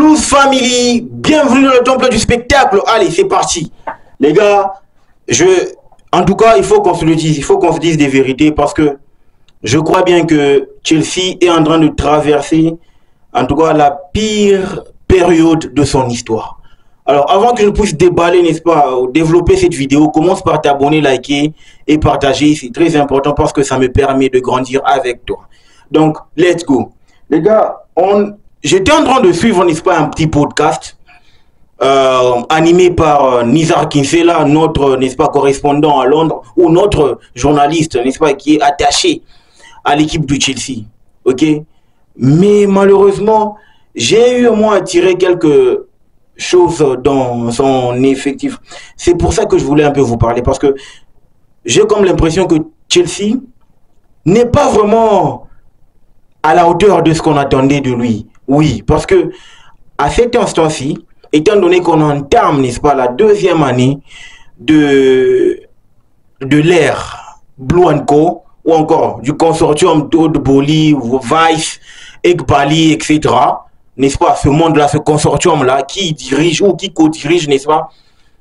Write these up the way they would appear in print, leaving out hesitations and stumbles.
Tous family, bienvenue dans le temple du spectacle. Allez, c'est parti. Les gars, en tout cas, il faut qu'on se le dise, il faut qu'on se dise des vérités parce que je crois bien que Chelsea est en train de traverser, en tout cas, la pire période de son histoire. Alors, avant que je puisse déballer, n'est-ce pas, développer cette vidéo, commence par t'abonner, liker et partager. C'est très important parce que ça me permet de grandir avec toi. Donc, let's go. Les gars, j'étais en train de suivre, n'est-ce pas, un petit podcast animé par Nizar Kinsella, notre, n'est-ce pas, correspondant à Londres, ou notre journaliste, n'est-ce pas, qui est attaché à l'équipe de Chelsea. Ok? Mais malheureusement, j'ai eu moi à tirer quelques choses dans son effectif. C'est pour ça que je voulais un peu vous parler, parce que j'ai comme l'impression que Chelsea n'est pas vraiment à la hauteur de ce qu'on attendait de lui. Oui, parce que à cet instant-ci, étant donné qu'on entame, n'est-ce pas, la deuxième année de l'ère Blue & Co, ou encore du consortium Todd Boehly, Vice, Egbali, etc., n'est-ce pas, ce monde-là, ce consortium-là, qui dirige ou qui co-dirige, n'est-ce pas,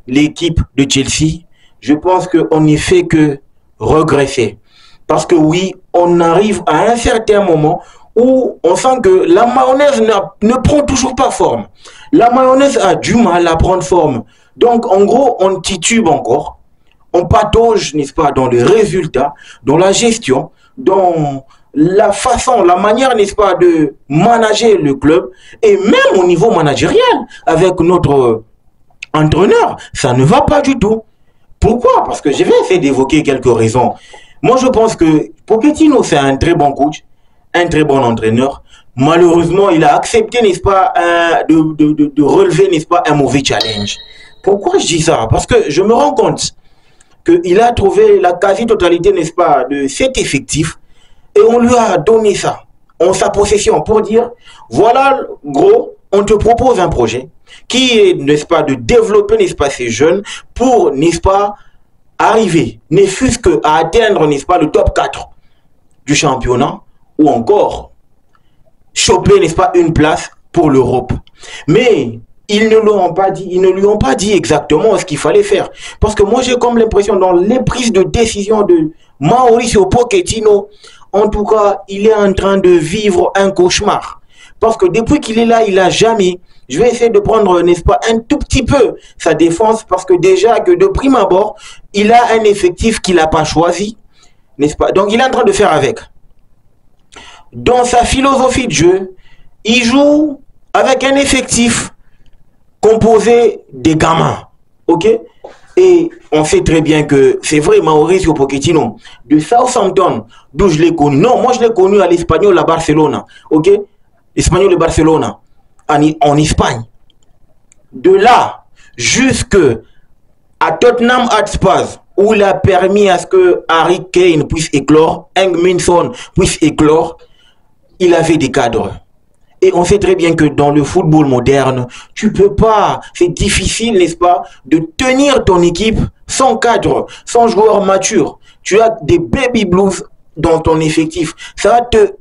l'équipe de Chelsea, je pense qu'on n'y fait que regresser. Parce que oui, on arrive à un certain moment où on sent que la mayonnaise ne prend toujours pas forme. La mayonnaise a du mal à prendre forme. Donc, en gros, on titube encore. On patauge, n'est-ce pas, dans le résultat, dans la gestion, dans la façon, la manière, n'est-ce pas, de manager le club, et même au niveau managérial, avec notre entraîneur, ça ne va pas du tout. Pourquoi? Parce que je vais essayer d'évoquer quelques raisons. Moi, je pense que Pochettino, c'est un très bon coach, un très bon entraîneur. Malheureusement, il a accepté, n'est-ce pas, de relever, n'est-ce pas, un mauvais challenge. Pourquoi je dis ça? Parce que je me rends compte qu'il a trouvé la quasi-totalité, n'est-ce pas, de cet effectif, et on lui a donné ça, en sa possession, pour dire, voilà, gros, on te propose un projet qui est, n'est-ce pas, de développer, n'est-ce pas, ces jeunes pour, n'est-ce pas, arriver, ne fût-ce qu'à atteindre, n'est-ce pas, le top 4 du championnat, ou encore choper, n'est-ce pas, une place pour l'Europe. Mais ils ne l'ont pas dit, ils ne lui ont pas dit exactement ce qu'il fallait faire. Parce que moi, j'ai comme l'impression, dans les prises de décision de Mauricio Pochettino, en tout cas, il est en train de vivre un cauchemar. Parce que depuis qu'il est là, il n'a jamais... Je vais essayer de prendre, n'est-ce pas, un tout petit peu sa défense, parce que déjà, que de prime abord, il a un effectif qu'il n'a pas choisi, n'est-ce pas? Donc, il est en train de faire avec. Dans sa philosophie de jeu, il joue avec un effectif composé des gamins, ok? Et on sait très bien que c'est vrai, Mauricio Pochettino, de Southampton, d'où je l'ai connu. Non, moi je l'ai connu à l'Espagnol à Barcelone, ok? L'Espagnol de Barcelone, en Espagne. De là, jusque à Tottenham Hotspur, où il a permis à ce que Harry Kane puisse éclore, Heung-min Son puisse éclore, il avait des cadres. Et on sait très bien que dans le football moderne, tu peux pas, c'est difficile, n'est-ce pas, de tenir ton équipe sans cadre, sans joueur mature. Tu as des baby blues dans ton effectif. Ça va te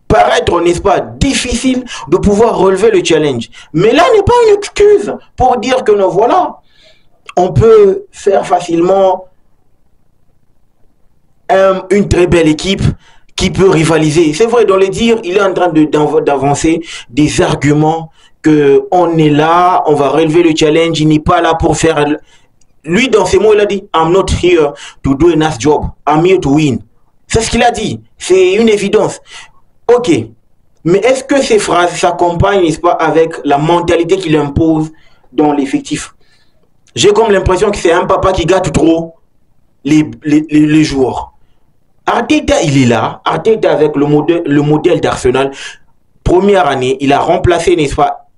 paraître, n'est-ce pas, difficile de pouvoir relever le challenge. Mais là n'est pas une excuse pour dire que non, voilà, on peut faire facilement une très belle équipe qui peut rivaliser. C'est vrai, dans les dires, il est en train d'avancer des arguments que on est là, on va relever le challenge, il n'est pas là pour faire... Lui, dans ses mots, il a dit, I'm not here to do a nice job, I'm here to win. C'est ce qu'il a dit, c'est une évidence. Ok, mais est-ce que ces phrases s'accompagnent, n'est-ce pas, avec la mentalité qu'il impose dans l'effectif? J'ai comme l'impression que c'est un papa qui gâte trop les joueurs. Arteta, il est là. Arteta avec le modèle d'Arsenal. Première année, il a remplacé, n'est-ce pas,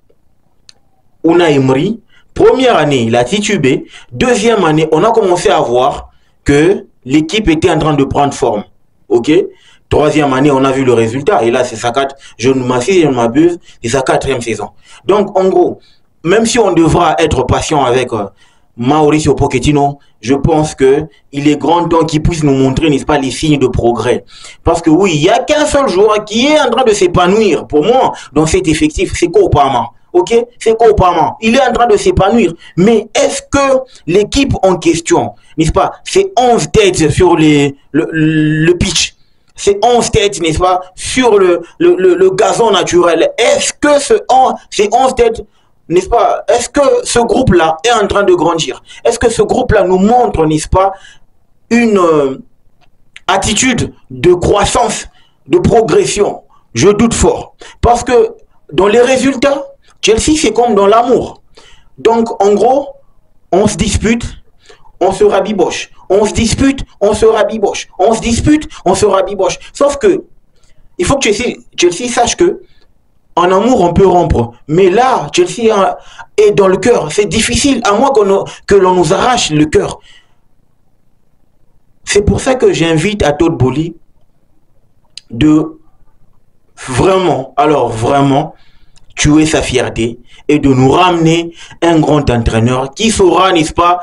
Unai Emery. Première année, il a titubé. Deuxième année, on a commencé à voir que l'équipe était en train de prendre forme. Ok? Troisième année, on a vu le résultat. Et là, c'est sa je ne m'abuse, c'est sa 4e saison. Donc, en gros, même si on devra être patient avec Mauricio Pochettino, je pense que il est grand temps qu'il puisse nous montrer, n'est-ce pas, les signes de progrès. Parce que oui, il n'y a qu'un seul joueur qui est en train de s'épanouir, pour moi, dans cet effectif, c'est Cole Palmer. ok, c'est Kopama. Il est en train de s'épanouir. Mais est-ce que l'équipe en question, n'est-ce pas, c'est 11 têtes sur le pitch, c'est 11 têtes, n'est-ce pas, sur le gazon naturel. Est-ce que ces 11 têtes, n'est-ce pas, est-ce que ce groupe-là est en train de grandir? Est-ce que ce groupe-là nous montre, n'est-ce pas, une attitude de croissance, de progression? Je doute fort. Parce que dans les résultats, Chelsea, c'est comme dans l'amour. Donc, en gros, on se dispute, on se rabiboche. On se dispute, on se rabiboche. On se dispute, on se rabiboche. Sauf que, il faut que Chelsea sache que, en amour, on peut rompre. Mais là, Chelsea est dans le cœur. C'est difficile, à moins que l'on nous arrache le cœur. C'est pour ça que j'invite à Todd Boehly de vraiment, alors vraiment, tuer sa fierté et de nous ramener un grand entraîneur qui saura, n'est-ce pas,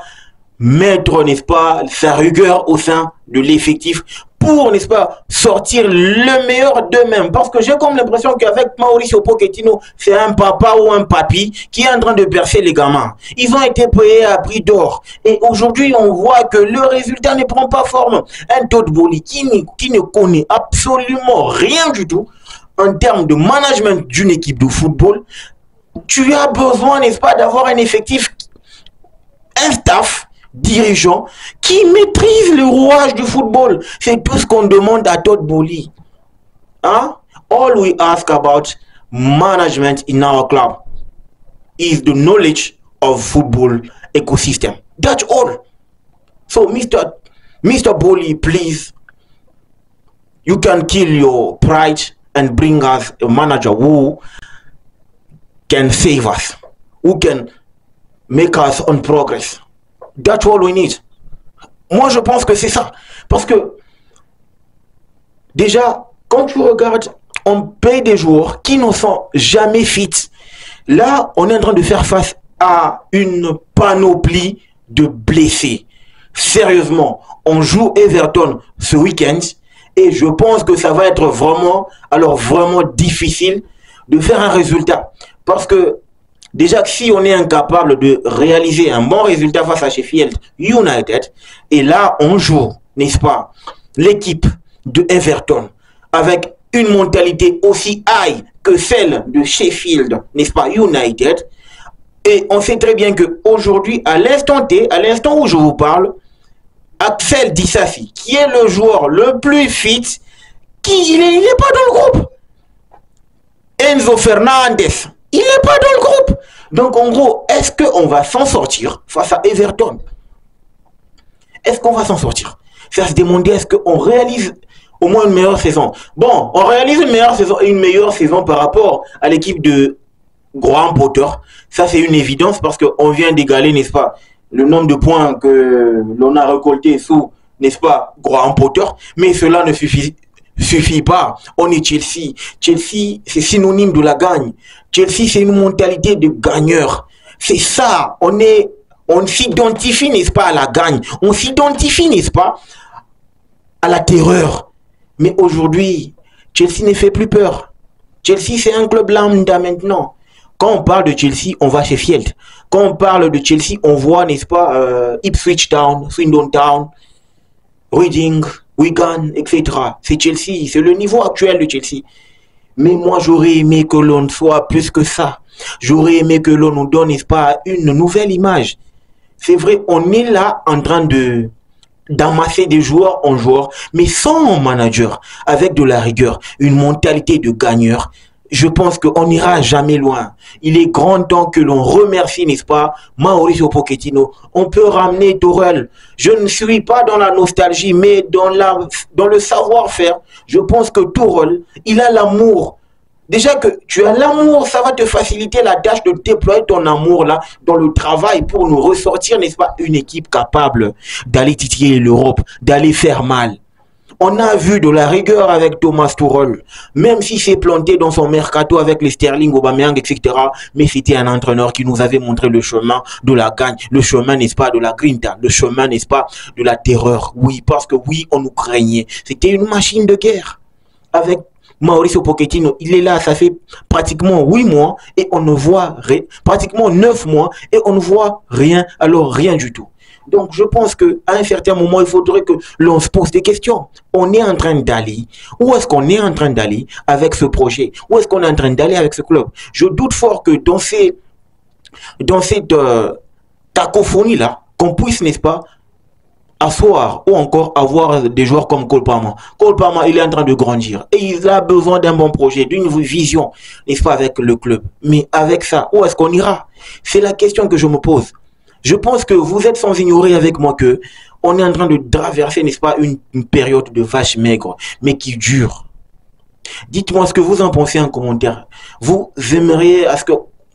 mettre, n'est-ce pas, sa rigueur au sein de l'effectif pour, n'est-ce pas, sortir le meilleur d'eux-mêmes. Parce que j'ai comme l'impression qu'avec Mauricio Pochettino, c'est un papa ou un papy qui est en train de bercer les gamins. Ils ont été payés à prix d'or. Et aujourd'hui, on voit que le résultat ne prend pas forme. Un Todd Boehly qui ne connaît absolument rien du tout en termes de management d'une équipe de football, tu as besoin, n'est-ce pas, d'avoir un effectif, un staff dirigeant qui maîtrise le rouage du football. C'est tout ce qu'on demande à Todd Boehly. Hein? All we ask about management in our club is the knowledge of football ecosystem. That's all. So, Mr. Boehly, please, you can kill your pride and bring us a manager who can save us, who can make us on progress. That's all we need. Moi, je pense que c'est ça. Parce que, déjà, quand tu regardes, on paye des joueurs qui ne sont jamais fit. Là, on est en train de faire face à une panoplie de blessés. Sérieusement, on joue Everton ce week-end et je pense que ça va être vraiment, alors vraiment difficile de faire un résultat. Parce que, déjà, si on est incapable de réaliser un bon résultat face à Sheffield United, et là, on joue, n'est-ce pas, l'équipe de Everton, avec une mentalité aussi high que celle de Sheffield, n'est-ce pas, United, et on sait très bien qu'aujourd'hui, à l'instant T, à l'instant où je vous parle, Axel Disasi, qui est le joueur le plus fit, il n'est pas dans le groupe. Enzo Fernandez, il n'est pas dans le groupe. Donc, en gros, est-ce qu'on va s'en sortir face à Everton? Est-ce qu'on va s'en sortir? Ça se demander, est-ce qu'on réalise au moins une meilleure saison? Bon, on réalise une meilleure saison par rapport à l'équipe de Graham Potter. Ça, c'est une évidence parce qu'on vient d'égaler, n'est-ce pas, le nombre de points que l'on a récolté sous, n'est-ce pas, Graham Potter. Mais cela ne suffit pas. On est Chelsea. Chelsea, c'est synonyme de la gagne. Chelsea, c'est une mentalité de gagneur. C'est ça. On s'identifie, n'est-ce pas, à la gagne. On s'identifie, n'est-ce pas, à la terreur. Mais aujourd'hui, Chelsea ne fait plus peur. Chelsea, c'est un club lambda maintenant. Quand on parle de Chelsea, on va chez Sheffield. Quand on parle de Chelsea, on voit, n'est-ce pas, Ipswich Town, Swindon Town, Reading, Wigan, etc. C'est Chelsea, c'est le niveau actuel de Chelsea. Mais moi, j'aurais aimé que l'on soit plus que ça. J'aurais aimé que l'on nous donne, n'est-ce pas, une nouvelle image. C'est vrai, on est là en train d'amasser des joueurs en joueurs, mais sans manager, avec de la rigueur, une mentalité de gagneur. Je pense qu'on n'ira jamais loin. Il est grand temps que l'on remercie, n'est-ce pas, Mauricio Pochettino. On peut ramener Tourelle. Je ne suis pas dans la nostalgie, mais dans le savoir-faire. Je pense que Tourelle, il a l'amour. Déjà que tu as l'amour, ça va te faciliter la tâche de déployer ton amour là dans le travail pour nous ressortir, n'est-ce pas, une équipe capable d'aller titiller l'Europe, d'aller faire mal. On a vu de la rigueur avec Thomas Tuchel, même si c'est planté dans son mercato avec les Sterling, Aubameyang, etc. Mais c'était un entraîneur qui nous avait montré le chemin de la gagne, le chemin, n'est-ce pas, de la grinta, le chemin, n'est-ce pas, de la terreur. Oui, parce que oui, on nous craignait. C'était une machine de guerre avec Mauricio Pochettino, il est là, ça fait pratiquement 8 mois et on ne voit rien, pratiquement 9 mois et on ne voit rien, alors rien du tout. Donc je pense qu'à un certain moment, il faudrait que l'on se pose des questions. On est en train d'aller, où est-ce qu'on est en train d'aller avec ce projet? Où est-ce qu'on est en train d'aller avec ce club? Je doute fort que dans cette cacophonie-là, qu'on puisse, n'est-ce pas, asseoir ou encore avoir des joueurs comme Cole Palmer. Cole Palmer, il est en train de grandir et il a besoin d'un bon projet, d'une vision, n'est-ce pas, avec le club. Mais avec ça, où est-ce qu'on ira? C'est la question que je me pose. Je pense que vous êtes sans ignorer avec moi que on est en train de traverser, n'est-ce pas, une période de vache maigre, mais qui dure. Dites-moi ce que vous en pensez en commentaire. Vous aimeriez à ce que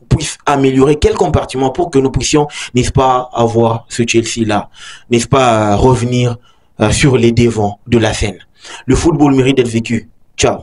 puisse améliorer quel compartiment pour que nous puissions, n'est-ce pas, avoir ce Chelsea-là, n'est-ce pas, revenir sur les devants de la scène. Le football mérite d'être vécu. Ciao.